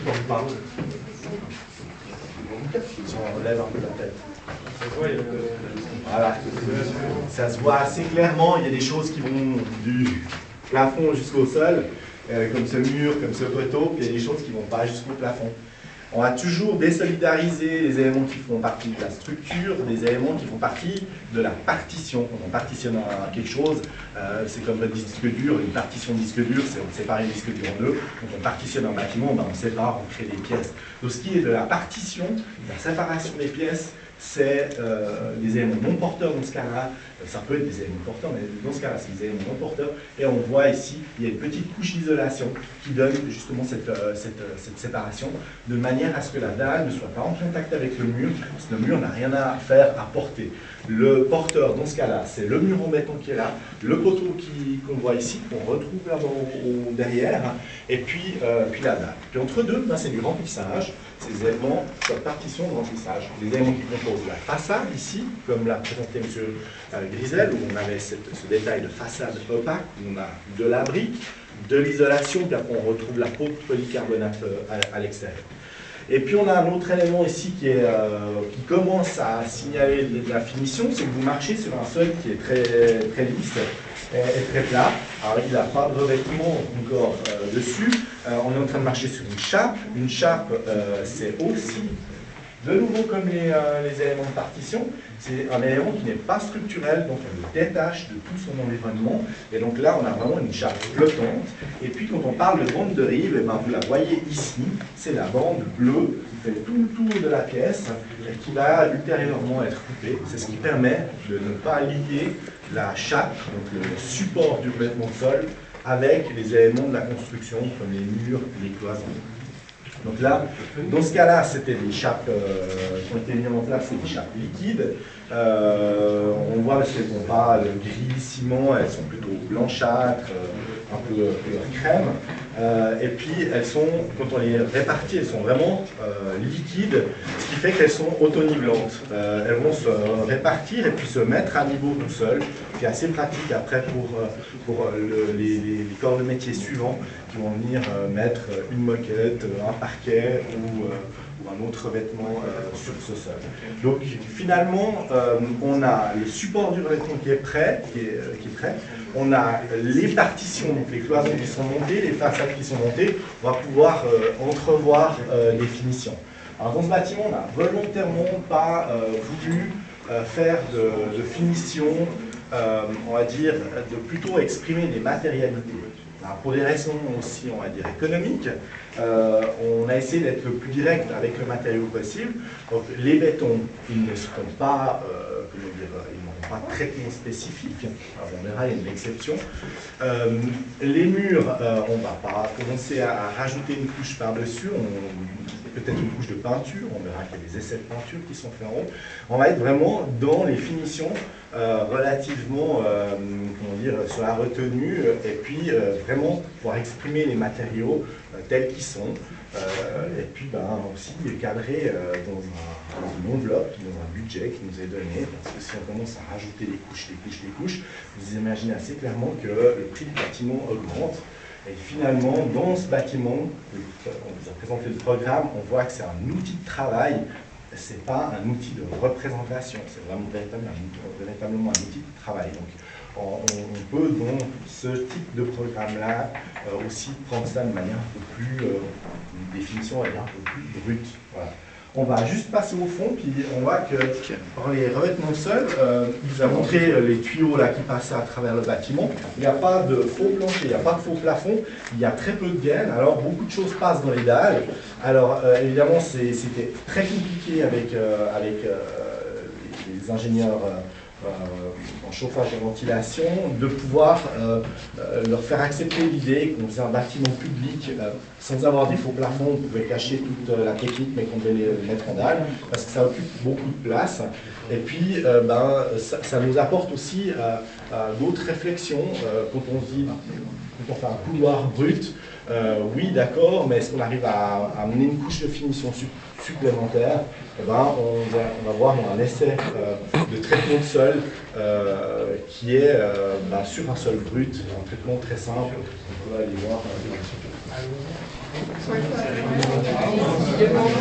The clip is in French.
supportent pas. On lève un peu la tête. Voilà. Ça se voit assez clairement, il y a des choses qui vont du plafond jusqu'au sol, comme ce mur, comme ce poteau, puis il y a des choses qui ne vont pas jusqu'au plafond. On va toujours désolidariser les éléments qui font partie de la structure, des éléments qui font partie de la partition. Quand on partitionne quelque chose, c'est comme le disque dur, une partition de disque dur, c'est on sépare le disque dur en deux. Quand on partitionne un bâtiment, ben on sépare, on crée des pièces. Donc ce qui est de la partition, de la séparation des pièces, c'est des éléments non porteurs dans ce cas-là. Ça peut être des éléments porteurs, mais dans ce cas-là, c'est des éléments non porteurs. Et on voit ici, il y a une petite couche d'isolation qui donne justement cette séparation, de manière à ce que la dalle ne soit pas en contact avec le mur, parce que le mur n'a rien à faire à porter. Le porteur, dans ce cas-là, c'est le mur en béton qui est là, le poteau qu'on voit ici, qu'on retrouve là derrière, et puis la dalle. Puis entre deux, ben, c'est du remplissage. Ces éléments, cette partition de remplissage, les éléments qui composent la façade ici, comme l'a présenté M. Grisel, où on avait ce détail de façade opaque, où on a de la brique, de l'isolation, puis après on retrouve la peau de polycarbonate à l'extérieur. Et puis on a un autre élément ici qui commence à signaler de la finition, c'est que vous marchez sur un sol qui est très lisse et très plat. Alors il n'a pas de revêtement encore dessus. On est en train de marcher sur une chape. Une chape, c'est aussi, de nouveau comme les éléments de partition, c'est un élément qui n'est pas structurel, donc on le détache de tout son environnement. Et donc là, on a vraiment une chape flottante. Et puis quand on parle de bande de rive, eh ben, vous la voyez ici, c'est la bande bleue qui fait tout le tour de la pièce et qui va ultérieurement être coupée. C'est ce qui permet de ne pas lier la chape, donc le support du revêtement de sol, avec les éléments de la construction, comme les murs, les cloisons. Donc là, dans ce cas-là, c'était des chapes qui ont été mises en place, c'est des chapes liquides. On voit qu'elles n'ont pas le gris ciment, elles sont plutôt blanchâtres, un peu crème. Et puis elles sont, quand on les répartit, elles sont vraiment liquides, ce qui fait qu'elles sont auto-nivelantes. Elles vont se répartir et puis se mettre à niveau tout seul, ce qui est assez pratique après pour les corps de métier suivants qui vont venir mettre une moquette, un parquet ou un autre vêtement sur ce sol. Donc finalement, on a le support du revêtement qui est prêt, on a les partitions, donc les cloisons qui sont montées, les façades qui sont montées, on va pouvoir entrevoir les finitions. Alors dans ce bâtiment, on n'a volontairement pas voulu faire de finition, on va dire, de plutôt exprimer des matérialités. Alors, pour des raisons aussi, on va dire, économiques, on a essayé d'être le plus direct avec le matériau possible. Donc, les bétons, ils ne seront pas, comment dire, ils n'auront pas de traitement spécifique. Alors, on verra, il y a une exception. Les murs, on ne va pas commencer à rajouter une couche par-dessus. Peut-être une couche de peinture, on verra qu'il y a des essais de peinture qui sont faits en haut. On va être vraiment dans les finitions relativement, comment dire, sur la retenue, et puis vraiment pouvoir exprimer les matériaux tels qu'ils sont, et puis aussi cadrer dans une enveloppe, dans un budget qui nous est donné, parce que si on commence à rajouter des couches, vous imaginez assez clairement que le prix du bâtiment augmente. Et finalement, dans ce bâtiment, on vous a présenté le programme, on voit que c'est un outil de travail, ce n'est pas un outil de représentation, c'est vraiment véritablement un outil de travail. Donc, on peut, dans ce type de programme-là, aussi prendre ça de manière un peu plus, une définition, on va dire, un peu plus brute. Voilà. On va juste passer au fond, puis on voit que dans les revêtements de sol, il vous a montré les tuyaux là, qui passaient à travers le bâtiment. Il n'y a pas de faux plancher, il n'y a pas de faux plafond, il y a très peu de gaines, alors beaucoup de choses passent dans les dalles. Alors évidemment, c'était très compliqué avec les ingénieurs en chauffage et ventilation, de pouvoir leur faire accepter l'idée qu'on faisait un bâtiment public sans avoir des faux plafonds, on pouvait cacher toute la technique, mais qu'on devait les mettre en dalle, parce que ça occupe beaucoup de place. Et puis, ça nous apporte aussi d'autres réflexions quand on se dit, quand on fait un couloir brut, oui, d'accord, mais est-ce qu'on arrive à amener une couche de finition supplémentaire? On va voir un essai de traitement de sol qui est sur un sol brut, un traitement très simple. On peut aller voir.